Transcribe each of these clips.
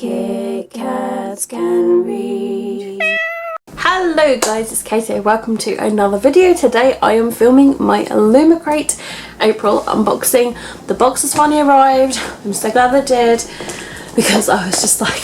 Kitkatscanread. Hello guys, it's Katie. Welcome to another video. Today I am filming my Illumicrate April unboxing. The box has finally arrived. I'm so glad I did, because I was just like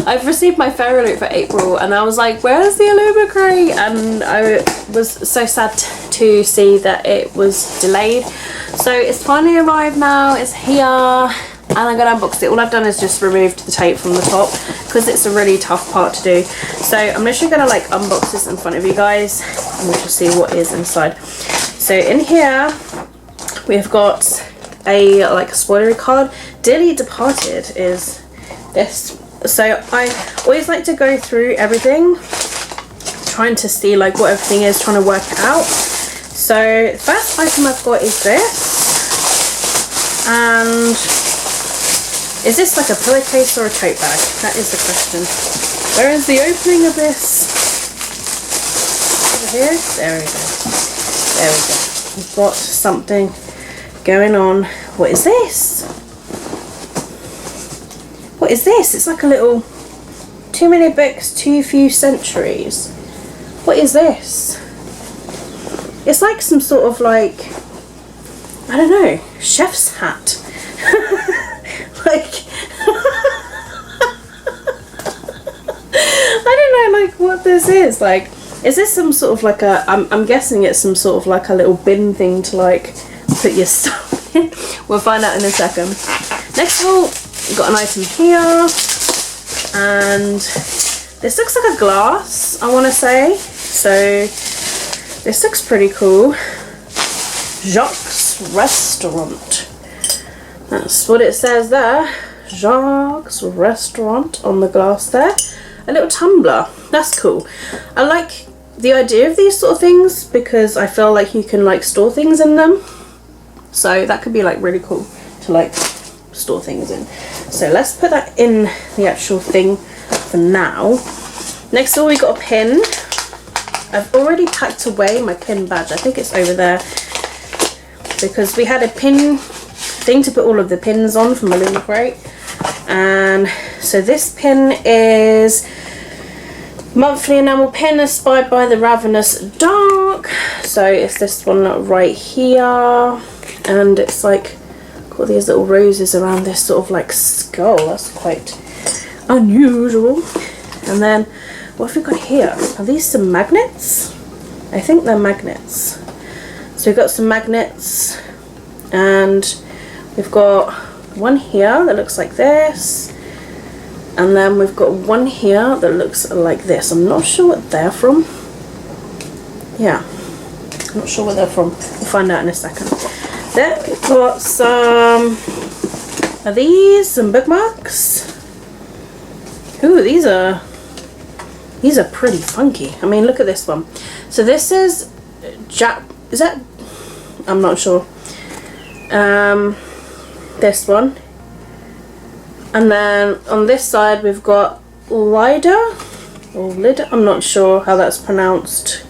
I've received my fairy loot for April and I was like, where's the Illumicrate? And I was so sad to see that it was delayed. So it's finally arrived now, it's here. And I'm going to unbox it. All I've done is just removed the tape from the top because it's a really tough part to do. So I'm literally going to like unbox this in front of you guys and we'll just see what is inside. So in here we've got a like spoilery card. Dearly Departed is this. So I always like to go through everything, trying to see like what everything is, trying to work it out. So the first item I've got is this, and is this like a pillowcase or a tote bag? That is the question. Where is the opening of this? Over here? There we go. There we go. We've got something going on. What is this? What is this? It's like a little too many books, too few centuries. What is this? It's like some sort of like, I don't know, chef's hat. Like I don't know like what this is. Like, is this some sort of like a, I'm guessing it's some sort of like a little bin thing to like put your stuff in. We'll find out in a second. Next of all, we've got an item here, and this looks like a glass, I want to say. So this looks pretty cool. Jacques Restaurant. That's what it says there. Jacques Restaurant on the glass there. A little tumbler. That's cool. I like the idea of these sort of things because I feel like you can like store things in them. So that could be like really cool to like store things in. So let's put that in the actual thing for now. Next of all, we got a pin. I've already packed away my pin badge. I think it's over there because we had a pin thing to put all of the pins on from Illumicrate. And so this pin is monthly enamel pin inspired by the Ravenous Dark. So it's this one right here, and it's like got these little roses around this sort of like skull. That's quite unusual. And then what have we got here? Are these some magnets? I think they're magnets. So we've got some magnets, and we've got one here that looks like this, and then we've got one here that looks like this. I'm not sure what they're from. Yeah, I'm not sure what they're from. We'll find out in a second. Then we've got some, are these some bookmarks? Ooh, these are pretty funky. I mean, look at this one. So this is is that, I'm not sure. This one, and then on this side we've got Lida or Lida, I'm not sure how that's pronounced,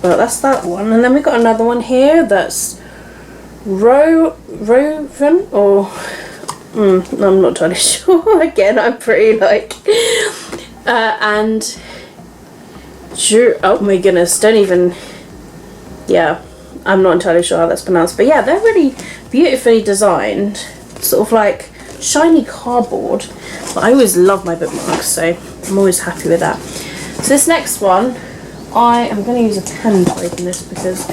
but that's that one. And then we've got another one here that's Roven, or I'm not entirely sure. Again, I'm pretty like and oh my goodness, don't even, yeah, I'm not entirely sure how that's pronounced, but yeah, they're really beautifully designed, sort of like shiny cardboard. But I always love my bookmarks, so I'm always happy with that. So this next one, I am going to use a pen to open this because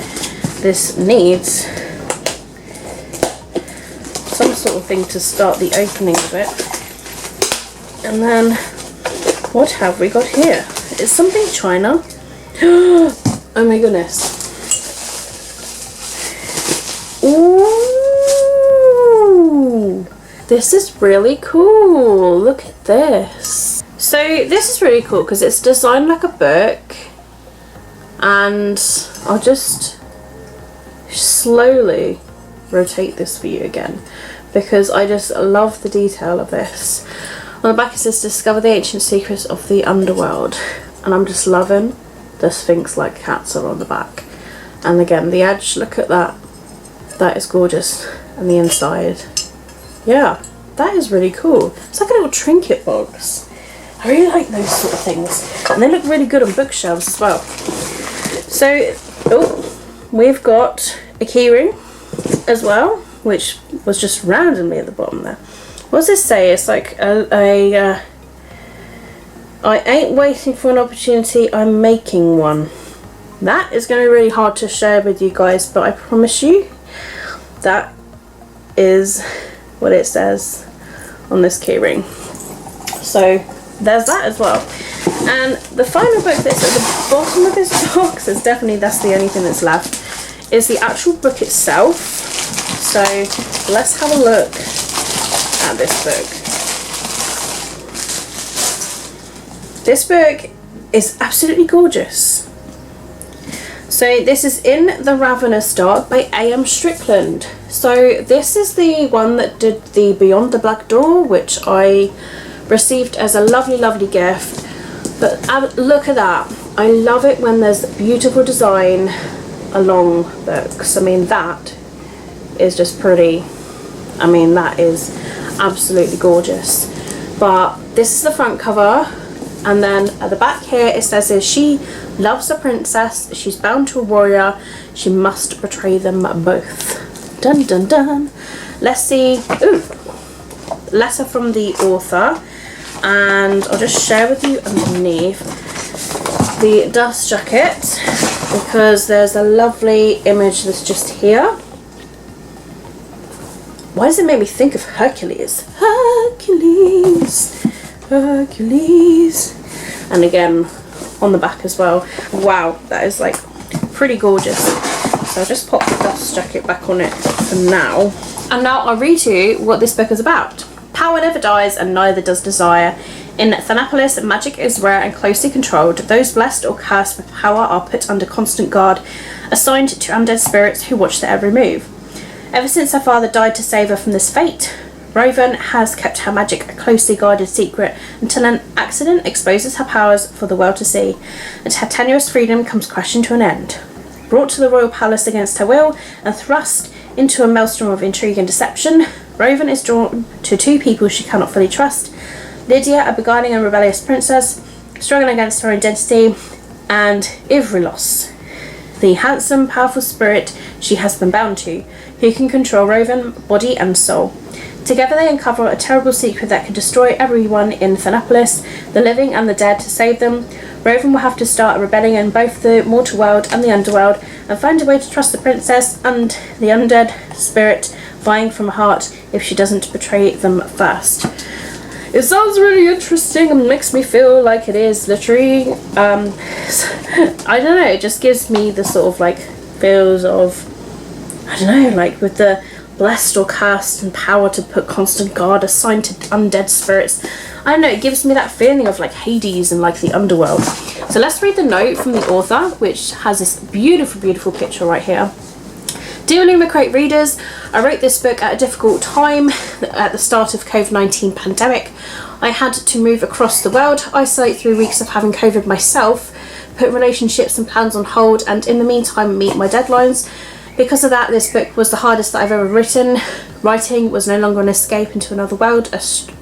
this needs some sort of thing to start the opening of it. And then what have we got here? It's something China. Oh my goodness. Ooh, this is really cool. Look at this. So this is really cool because it's designed like a book, and I'll just slowly rotate this for you again because I just love the detail of this. On the back it says discover the ancient secrets of the underworld, and I'm just loving the sphinx like cats are on the back. And again, the edge, look at that. That is gorgeous. And the inside, yeah, That is really cool. It's like a little trinket box. I really like those sort of things. And they look really good on bookshelves as well. So, we've got a keyring as well, which was just randomly at the bottom there. What does this say? It's like I ain't waiting for an opportunity, I'm making one. That is going to be really hard to share with you guys, but I promise you that is what it says on this keyring. So there's that as well. And the final book that's at the bottom of this box, is definitely, that's the only thing that's left, is the actual book itself. So let's have a look at this book. This book is absolutely gorgeous. So this is In the Ravenous Dark by A.M. Strickland. So this is the one that did the Beyond the Black Door, which I received as a lovely, lovely gift. But look at that. I love it when there's beautiful design along books. I mean, that is just pretty. I mean, that is absolutely gorgeous. But this is the front cover. And then at the back here it says is she loves a princess, she's bound to a warrior, she must betray them both. Dun dun dun. Let's see. Ooh, letter from the author, and I'll just share with you underneath the dust jacket, because there's a lovely image that's just here. Why does it make me think of Hercules? Hercules. Hercules. And again on the back as well. Wow, that is like pretty gorgeous. So I'll just pop the dust jacket back on it for now. And now I'll read to you what this book is about. Power never dies, and neither does desire. In Thanapolis, magic is rare and closely controlled. Those blessed or cursed with power are put under constant guard, assigned to undead spirits who watch their every move. Ever since her father died to save her from this fate, Raven has kept her magic a closely guarded secret until an accident exposes her powers for the world to see, and her tenuous freedom comes crashing to an end. Brought to the royal palace against her will and thrust into a maelstrom of intrigue and deception, Raven is drawn to two people she cannot fully trust: Lydia, a beguiling and rebellious princess struggling against her identity, and Ivrilos, the handsome, powerful spirit she has been bound to, who can control Raven, body and soul. Together they uncover a terrible secret that can destroy everyone in Thanapolis, the living and the dead. To save them, Raven will have to start a rebellion in both the mortal world and the underworld, and find a way to trust the princess and the undead spirit vying from her heart if she doesn't betray them first. It sounds really interesting and makes me feel like it is literary. I don't know, it just gives me the sort of like feels of, I don't know, like with the blessed or cursed and power to put constant guard assigned to undead spirits. I don't know, it gives me that feeling of like Hades and like the underworld. So let's read the note from the author, which has this beautiful, beautiful picture right here. Dear Illumicrate readers, I wrote this book at a difficult time at the start of COVID-19 pandemic. I had to move across the world, isolate through weeks of having COVID myself, put relationships and plans on hold, and in the meantime meet my deadlines. Because of that, this book was the hardest that I've ever written. Writing was no longer an escape into another world,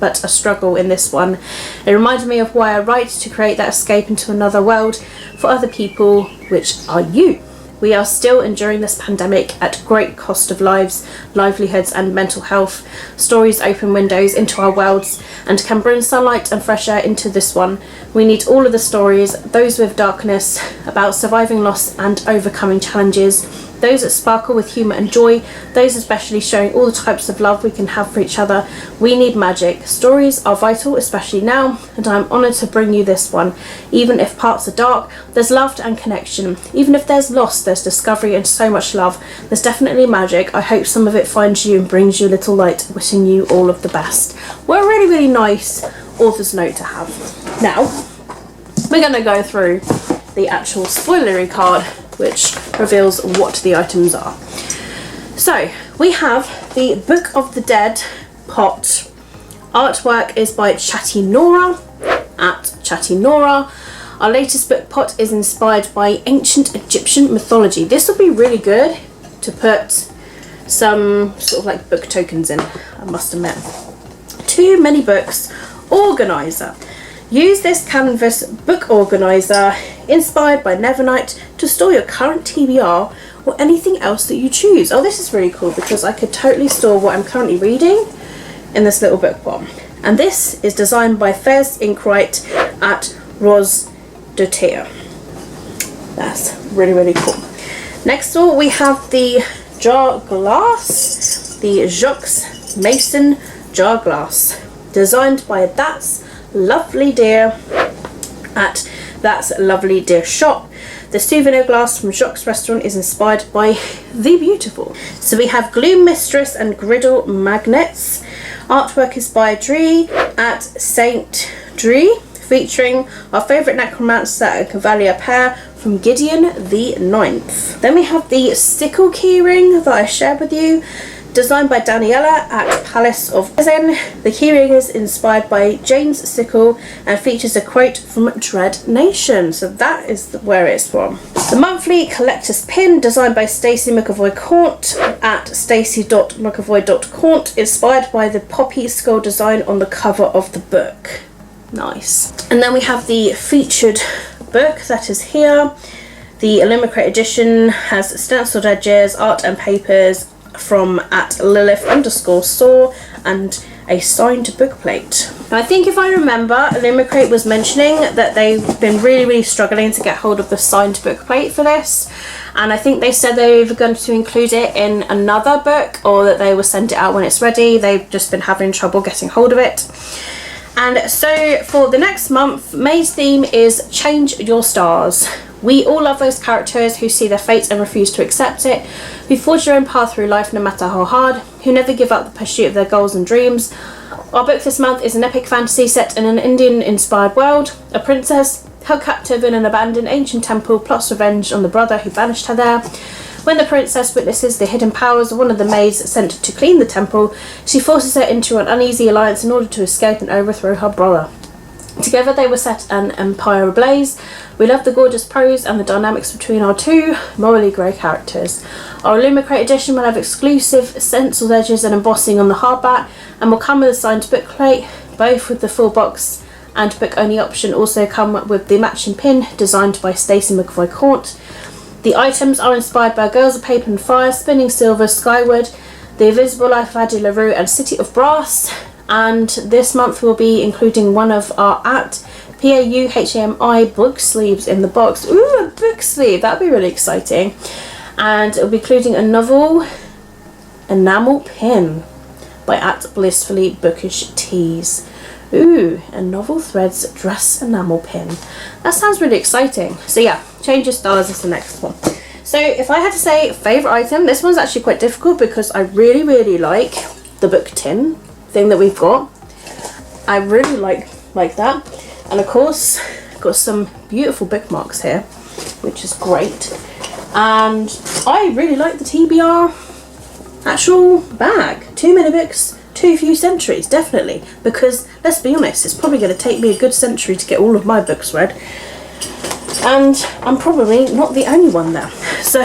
but a struggle in this one. It reminded me of why I write, to create that escape into another world for other people, which are you. We are still enduring this pandemic at great cost of lives, livelihoods and mental health. Stories open windows into our worlds and can bring sunlight and fresh air into this one. We need all of the stories, those with darkness, about surviving loss and overcoming challenges, those that sparkle with humour and joy, those especially showing all the types of love we can have for each other. We need magic. Stories are vital, especially now, and I'm honoured to bring you this one. Even if parts are dark, there's laughter and connection. Even if there's loss, there's discovery and so much love. There's definitely magic. I hope some of it finds you and brings you a little light. Wishing you all of the best. Well, a really, really nice author's note to have. Now, we're going to go through the actual spoilery card, which reveals what the items are. So we have the Book of the Dead pot. Artwork is by Chatty Nora at Chatty Nora. Our latest book pot is inspired by ancient Egyptian mythology. This will be really good to put some sort of like book tokens in, I must admit. Too Many Books Organiser. Use this canvas book organiser inspired by Nevernight to store your current TBR or anything else that you choose. Oh, this is really cool because I could totally store what I'm currently reading in this little book bomb. And this is designed by Fez Inkwright at Ros de Terre. That's really, really cool. Next door we have the jar glass, the Jacques Mason jar glass, designed by That's Lovely Dear at That's Lovely Dear Shop. The souvenir glass from Jacques' restaurant is inspired by The Beautiful. So we have Gloom Mistress and Griddle magnets. Artwork is by Dree at Saint Dree, featuring our favourite necromancer and cavalier pair from Gideon the Ninth. Then we have the Sickle Key Ring that I shared with you, designed by Daniela at Palace of Zen. The keyring is inspired by Jane's Sickle and features a quote from Dread Nation. So that is where it's from. The monthly collector's pin, designed by Stacey McAvoy-Caunt at stacey.mcavoy.caunt, inspired by the poppy skull design on the cover of the book. Nice. And then we have the featured book that is here. The Illumicrate edition has stenciled edges, art and papers from at Lilith_Saw and a signed book plate. Now, I think if I remember, Illumicrate was mentioning that they've been really struggling to get hold of the signed book plate for this, and I think they said they were going to include it in another book or that they will send it out when it's ready. They've just been having trouble getting hold of it. And so for the next month, May's theme is Change Your Stars. We all love those characters who see their fate and refuse to accept it, who forge their own path through life no matter how hard, who never give up the pursuit of their goals and dreams. Our book this month is an epic fantasy set in an Indian-inspired world. A princess, held captive in an abandoned ancient temple, plots revenge on the brother who banished her there. When the princess witnesses the hidden powers of one of the maids sent to clean the temple, she forces her into an uneasy alliance in order to escape and overthrow her brother. Together they will set an empire ablaze. We love the gorgeous prose and the dynamics between our two morally grey characters. Our Illumicrate edition will have exclusive stenciled edges and embossing on the hardback and will come with a signed book plate. Both with the full box and book only option also come with the matching pin designed by Stacey McAvoy-Caunt. The items are inspired by Girls of Paper and Fire, Spinning Silver, Skyward, The Invisible Life of Addie LaRue and City of Brass. And this month we'll be including one of our at PAUHAMI book sleeves in the box. Ooh, a book sleeve, that'd be really exciting. And it'll be including a novel enamel pin by at Blissfully Bookish Tees. Ooh, a Novel Threads dress enamel pin. That sounds really exciting. So yeah, Change Your Stars is the next one. So if I had to say favourite item, this one's actually quite difficult because I really like the book tin thing that we've got. I really like that. And of course, I've got some beautiful bookmarks here, which is great. And I really like the TBR actual bag. Too many books, too few centuries, definitely. Because, let's be honest, it's probably going to take me a good century to get all of my books read. And I'm probably not the only one there. So,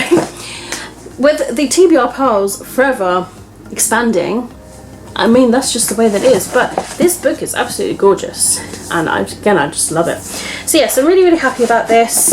with the TBR piles forever expanding, I mean, that's just the way that it is. But this book is absolutely gorgeous. And I just love it. So yes, I'm really happy about this.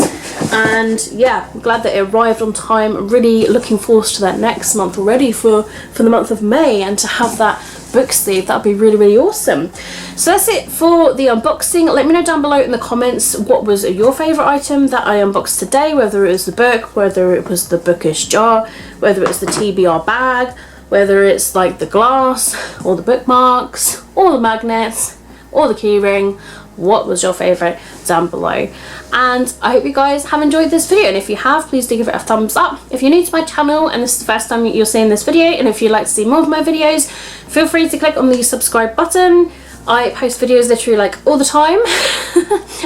And yeah, I'm glad that it arrived on time. I'm really looking forward to that next month already for the month of May. And to have that book sleeve, that would be really awesome. So that's it for the unboxing. Let me know down below in the comments what was your favourite item that I unboxed today. Whether it was the book, whether it was the bookish jar, whether it's the TBR bag, whether it's like the glass or the bookmarks or the magnets or the keyring. What was your favourite down below? And I hope you guys have enjoyed this video, and if you have, please do give it a thumbs up. If you're new to my channel and this is the first time you're seeing this video, and if you'd like to see more of my videos, feel free to click on the subscribe button. I post videos literally like all the time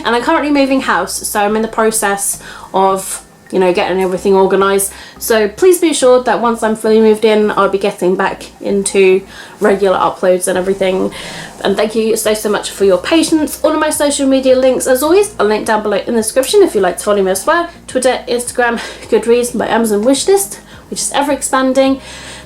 and I'm currently moving house, so I'm in the process of getting everything organised. So please be assured that once I'm fully moved in, I'll be getting back into regular uploads and everything. And thank you so much for your patience. All of my social media links, as always, are linked down below in the description if you'd like to follow me as well. Twitter, Instagram, Goodreads, my Amazon wishlist, which is ever expanding.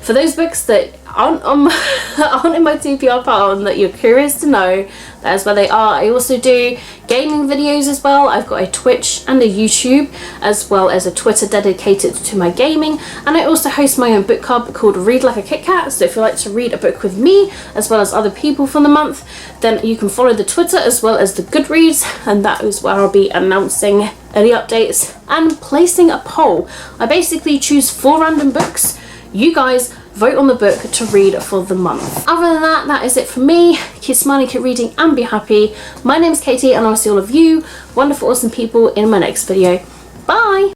For those books that aren't in my TBR pile and that you're curious to know, that is where they are. I also do gaming videos as well. I've got a Twitch and a YouTube, as well as a Twitter dedicated to my gaming, and I also host my own book club called Read Like a Kit Kat. So if you like to read a book with me as well as other people for the month, then you can follow the Twitter as well as the Goodreads, and that is where I'll be announcing any updates and placing a poll. I basically choose 4 random books. You guys vote on the book to read for the month. Other than that, that is it for me. Keep smiling, keep reading, and be happy. My name is Katie, and I'll see all of you wonderful, awesome people in my next video. Bye!